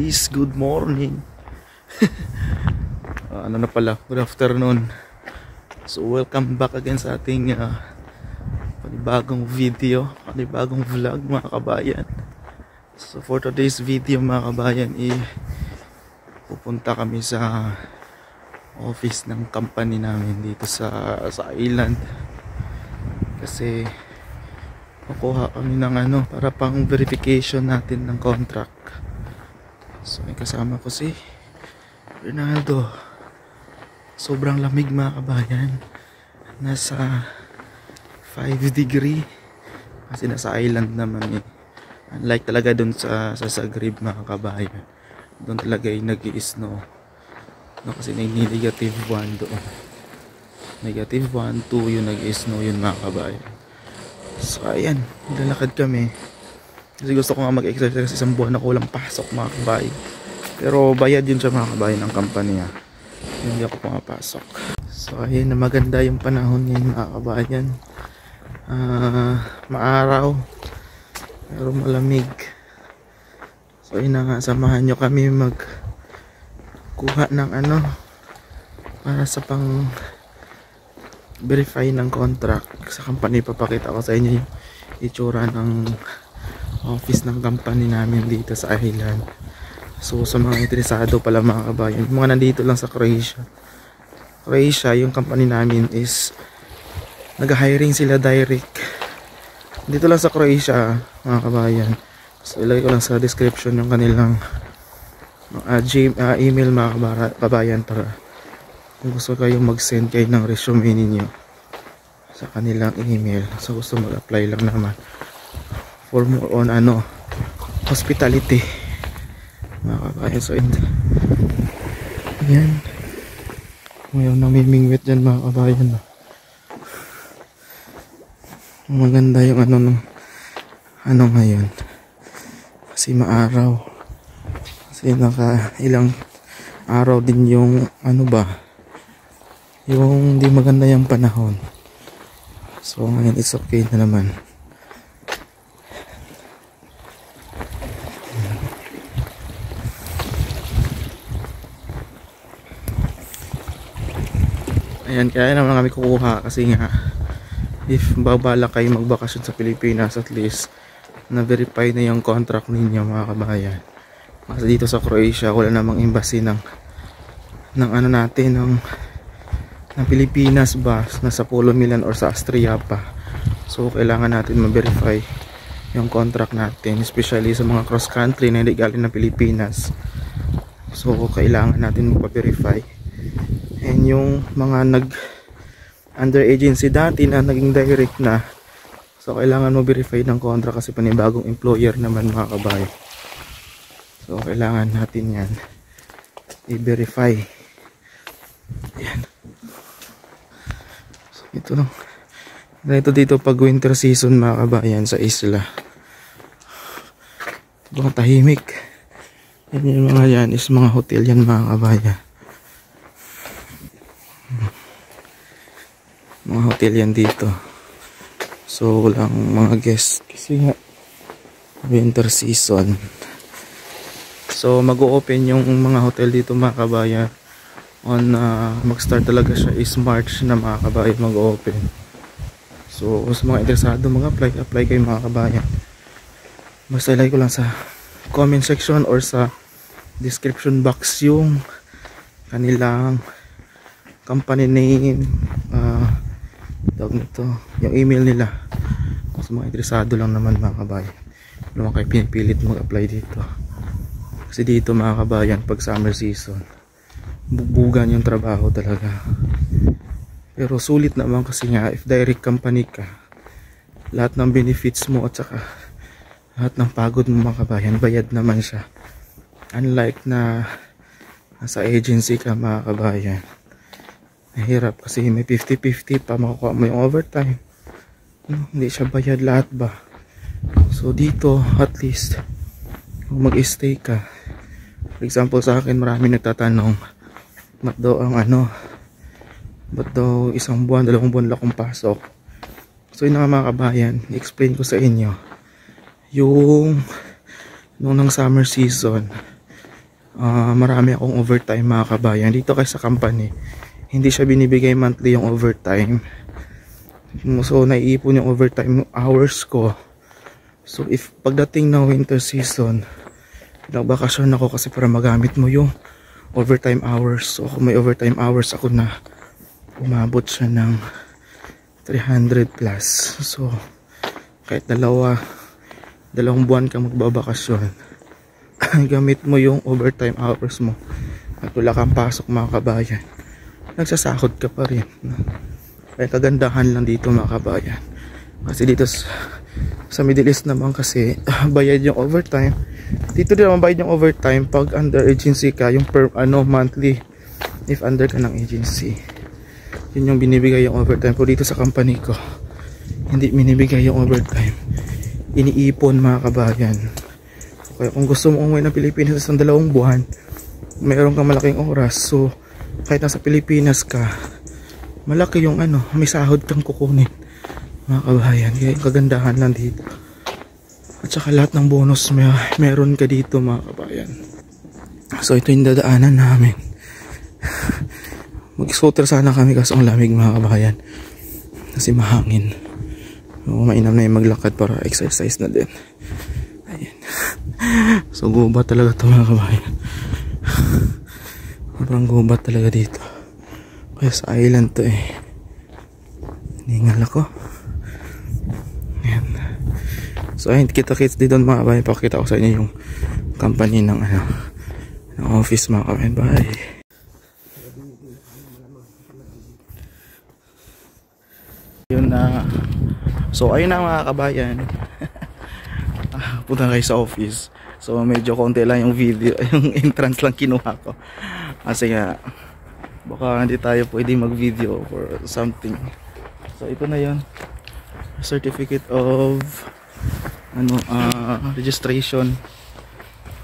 guys, good morning. Ano na pala, good afternoon. So welcome back again sa ating panibagong video, panibagong vlog mga kabayan. So for today's video mga kabayan, pupunta kami sa office ng company namin dito sa island. Kasi makuha kami ng para pang verification natin ng contract. So may kasama ko si Ronaldo. Sobrang lamig mga kabayan, nasa 5 degree kasi nasa island naman unlike talaga dun sa Zagreb mga kabayan. Doon talaga nag-i-snow kasi negative 1 doon, negative 1, 2 yung nag-i-snow yun mga kabayan. So ayan, lalakad kami kasi gusto ko nga mag-exercise kasi isang buwan ako walang pasok mga kabayan. Pero bayad yun sa mga kabayan ng company hindi ako pumapasok. So ayun, na maganda yung panahon ngayon mga kabayan. Maaraw pero malamig. So ayun na nga, samahan nyo kami magkuha ng para sa pang verify ng contract sa company. Papakita ko sa inyo yung itsura ng office ng company namin dito sa island. So sa mga interesado pala mga kabayan, mga nandito lang sa Croatia, yung company namin is nag-hiring sila direct dito lang sa Croatia mga kabayan. So ilagay ko lang sa description yung kanilang email mga kabayan, para kung gusto kayong mag-send kayo ng resume ninyo sa kanilang email. So gusto mag-apply lang naman for more on hospitality mga kabayan. So yan, mayroon namimingwit dyan mga kabayan. Maganda yung ngayon kasi maaraw, kasi naka ilang araw din yung yung di maganda yung panahon. So ngayon it's okay na naman. Ayan, kaya naman kami kukuha kasi nga if babala kayo magbakasyon sa Pilipinas, at least na-verify na yung contract ninyo mga kabayan. Kasi dito sa Croatia wala namang embassy ng Pilipinas ba, nasa Pulo Milan or sa Austria pa. So kailangan natin ma-verify yung contract natin, especially sa mga cross country na hindi galing ng Pilipinas. So kailangan natin magpa-verify. And yung mga under agency dati na naging direct na, so kailangan mo verify ng contract kasi panibagong employer naman mga kabayan. So kailangan natin yan i-verify. Ayan. So ito lang, ganito dito pag winter season mga kabayan sa isla. Ibang tahimik. Yan yung mga yan is mga hotel yan mga kabayan. Mga hotel yan dito. So walang mga guest kasi nga winter season. So mag-o-open yung mga hotel dito mga kabayan on mag-start talaga siya is March na mga kabayan mag-o-open. So sa mga interesado mag-apply kayo mga kabayan. Basta ilagay ko lang sa comment section or sa description box yung kanilang company name, tawag nito, yung email nila. Sa mga interesado lang naman mga kabayan, hindi naman kayo pinipilit mag-apply dito. Kasi dito mga kabayan pag summer season bubugan yung trabaho talaga. Pero sulit naman kasi nga if direct company ka, lahat ng benefits mo at saka lahat ng pagod mo mga kabayan bayad naman siya. Unlike na nasa agency ka mga kabayan, mahirap kasi may 50-50 pa makukuha mo yung overtime. Hindi siya bayad lahat ba. So dito at least kung mag-stay ka, for example sa akin marami nagtatanong ba't daw ba't daw isang buwan, 2 buwan lang akong pasok. So yun nga mga kabayan, explain ko sa inyo yung nung summer season marami akong overtime mga kabayan. Dito kasi sa company, hindi siya binibigay monthly yung overtime. So naiipon yung overtime hours ko. So if pagdating ng winter season, nagbakasyon ako kasi para magamit mo yung overtime hours. So kung may overtime hours ako na, umabot siya ng 300 plus. So kahit dalawang buwan ka magbabakasyon, gamit mo yung overtime hours mo at wala kang pasok mga kabayan, nagsasahod ka pa rin. Kaya kagandahan lang dito mga kabayan, kasi dito sa Middle East naman kasi bayad yung overtime. Dito din naman bayad yung overtime pag under agency ka, yung per monthly if under ka ng agency, yun yung binibigay yung overtime. Pero dito sa company ko, hindi binibigay yung overtime, iniipon mga kabayan. Kaya kung gusto mo umuwi ng Pilipinas sa 2 buwan, mayroon kang malaking oras, so kahit nasa Pilipinas ka, malaki yung may sahod kang kukunin mga kabayan. Kaya yung kagandahan lang dito, at saka lahat ng bonus meron ka dito mga kabayan. So ito yung dadaanan namin. Mag-scooter sana kami kaso ang lamig mga kabayan, kasi mahangin. So mainam na yung maglakad para exercise na din. Ayan. So gubat talaga ito mga kabayan. Parang gubat talaga dito. Kaya sa island to eh. Hiningal ako. Ayan. So ayun, kita-kits dito mga kabayan. Pakita ko sa inyo yung company ng ng office mga kabayan. Bye. Yun na. So ayun na mga kabayan. Punta kayo sa office. So medyo konti lang yung video, yung entrance lang kinuha ko. Kasi nga baka hindi tayo pwede mag video or something. So ito na yun, certificate of registration.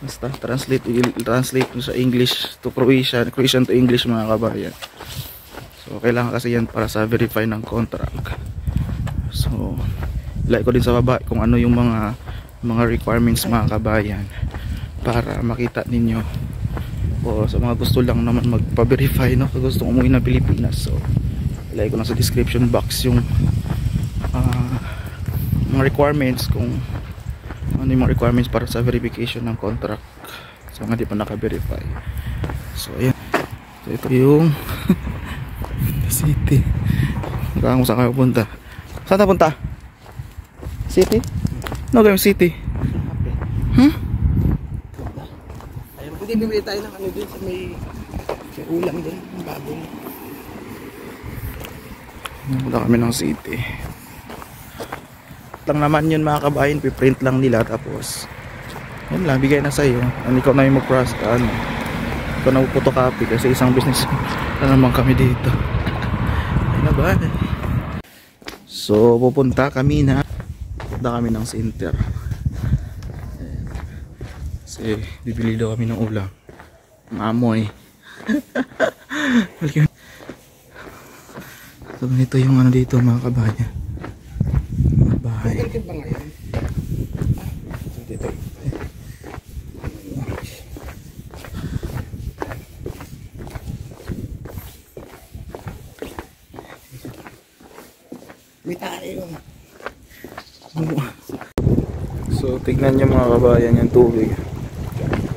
Basta translate sa English to Croatian to English mga kabayan. So kailangan kasi yan para sa verify ng contract. So ilagay ko din sa baba kung ano yung mga requirements mga kabayan, para makita ninyo, o sa mga gusto lang naman magpa-verify, no, kung gusto umuwi ng Pilipinas. So ilagay ko lang sa description box yung mga requirements, kung ano yung mga requirements para sa verification ng contract sa mga di pa naka-verify. So ayan, so ito yung city. Kung saan kayo punta? Saan ta punta? City? No, game city. Ayun, hindi bibili tayo ng din sa may ulam din, ng baboy. Wala kami ng city. Lang naman yun mga kabayan, piprint lang nila tapos yun lang, bigay na sa'yo. Ikaw na yung mag-process ikaw na photocopy kasi isang business na naman kami dito. Ayun na ba? So pupunta kami ng center. Kasi bibili daw kami ng ulam. Maamoy. So ganito yung dito mga kabayan. Mga bahay. May tayo. So tignan nyo mga kabayan yung tubig,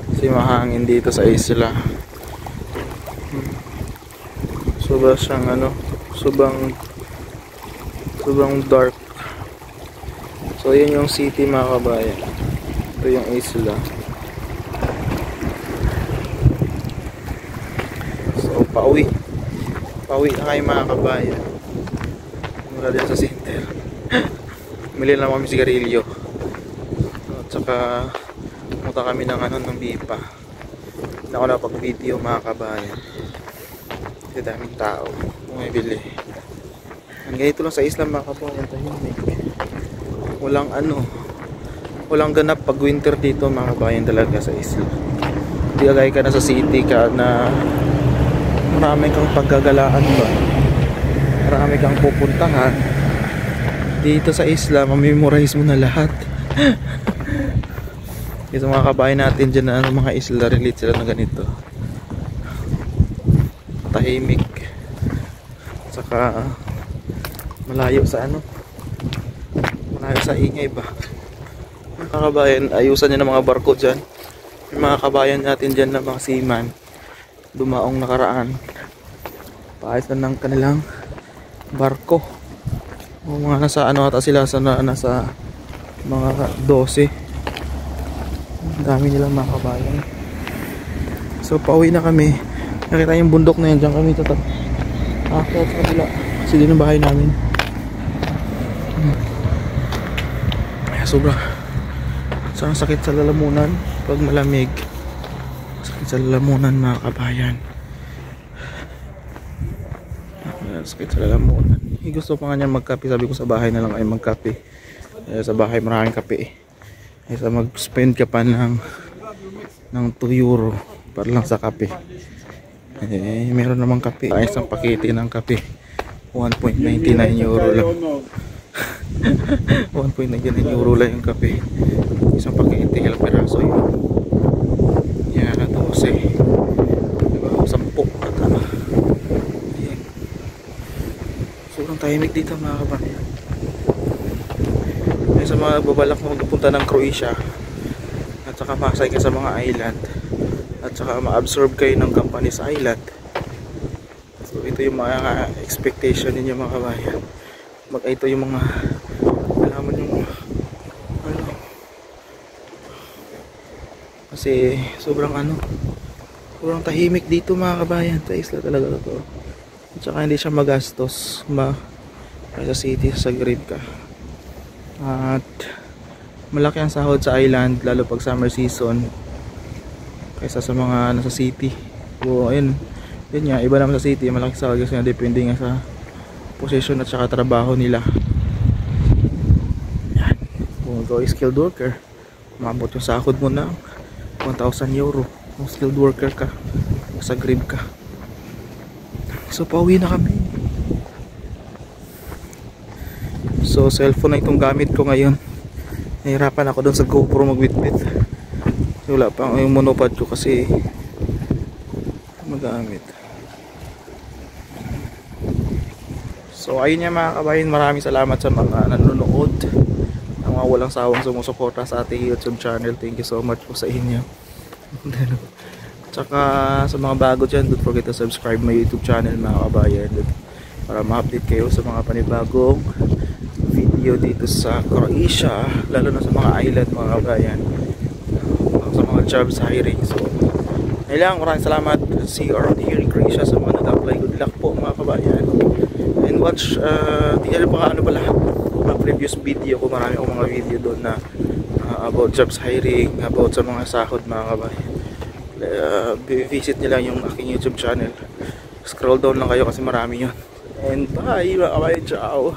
kasi mahangin dito sa isla. Sobra siyang sobrang dark. So yun yung city mga kabayan, ito yung isla. So pauwi na kayo mga kabayan mula din sa center. Bumili lang kami sigarilyo. At saka pumunta kami ng Bipa. Hindi ako napag-video mga kabayan, kasi daming tao bumibili. Ang ganito lang sa Islam mga kabayan, tahimik. Walang ganap pag winter dito mga kabayan talaga sa Islam. Hindi kagaya ka na sa city ka na marami kang paggagalaan ba, marami kang pupuntahan. Dito sa Islam, mamemorize mo na lahat. Kasi mga kabayan natin dyan na mga isla, relate sila na ganito. Tahimik. Saka malayo sa ano, malayo sa ingay ba. Mga kabayan, ayusan nyo ng mga barko dyan. Yung mga kabayan natin dyan na mga seaman, dumaong nakaraan, paayos na ng kanilang barko. O mga nasa ano ata sila, nasa mga 12. Ang dami nilang mga kabayan. So pauwi na kami. Nakita yung bundok na yan, dyan kami tatap. Kaya sa kabila, kasi din ang bahay namin. Sobra sakit sa lalamunan pag malamig. Sakit sa lalamunan mga kabayan. Sakit sa lalamunan. Gusto pa nga niya magkape. Sabi ko sa bahay na lang ay magkape. Sa bahay maraming kape. Sa mag-spend ka pa ng 2 euro para lang sa kape. Meron namang kape. Isang pakete ng kape 1.99 euro lang. 1.99 euro lang yung kape. Isang pakete, ilang peraso yun. Yan, 12. Diba? 10 at ano. Ayan. Sobrang tahimik dito mga kabayan. Sa mga babalak na magpunta ng Croatia at saka pasay ka sa mga island at saka ma-absorb kayo ng Campanis Island. So ito yung mga expectation ninyo mga kabayan. Ito yung mga alaman yung ano, kasi sobrang tahimik dito mga kabayan. Sa isla talaga to. At saka hindi siya magastos sa city, sa Zagreb ka. At malaki ang sahod sa island lalo pag summer season kaysa sa mga nasa city. So ayun, yun nga, iba naman sa city, malaki sahod kasi depende nga sa position at saka trabaho nila. Yan, kung ikaw ay skilled worker, umabot yung sahod mo na 1,000 euro kung skilled worker ka, sa Zagreb ka. So pauwi na kami. So cellphone na itong gamit ko ngayon. Nahirapan ako doon sa GoPro magbitbit. Wala pa yung monopod ko kasi magamit. So ayun nga mga kabayan, maraming salamat sa mga nanonood, ang mga walang sawang sumusuporta sa ating YouTube channel. Thank you so much po sa inyo. Tsaka sa mga bago dyan, don't forget to subscribe my YouTube channel mga kabayan para ma-update kayo sa mga panibagong video dito sa Croatia, lalo na sa mga island mga kabayan, sa mga jobs hiring. So ayun, maraming salamat. See you around here in Croatia sa mga nag-apply. Good luck po mga kabayan. And watch, tingnan pa ano pala mga previous video ko, marami akong mga video doon na about jobs hiring, about sa mga sahod mga kabayan. Visit nyo lang yung aking YouTube channel, scroll down lang kayo kasi marami yun. And bye mga kabayan, ciao.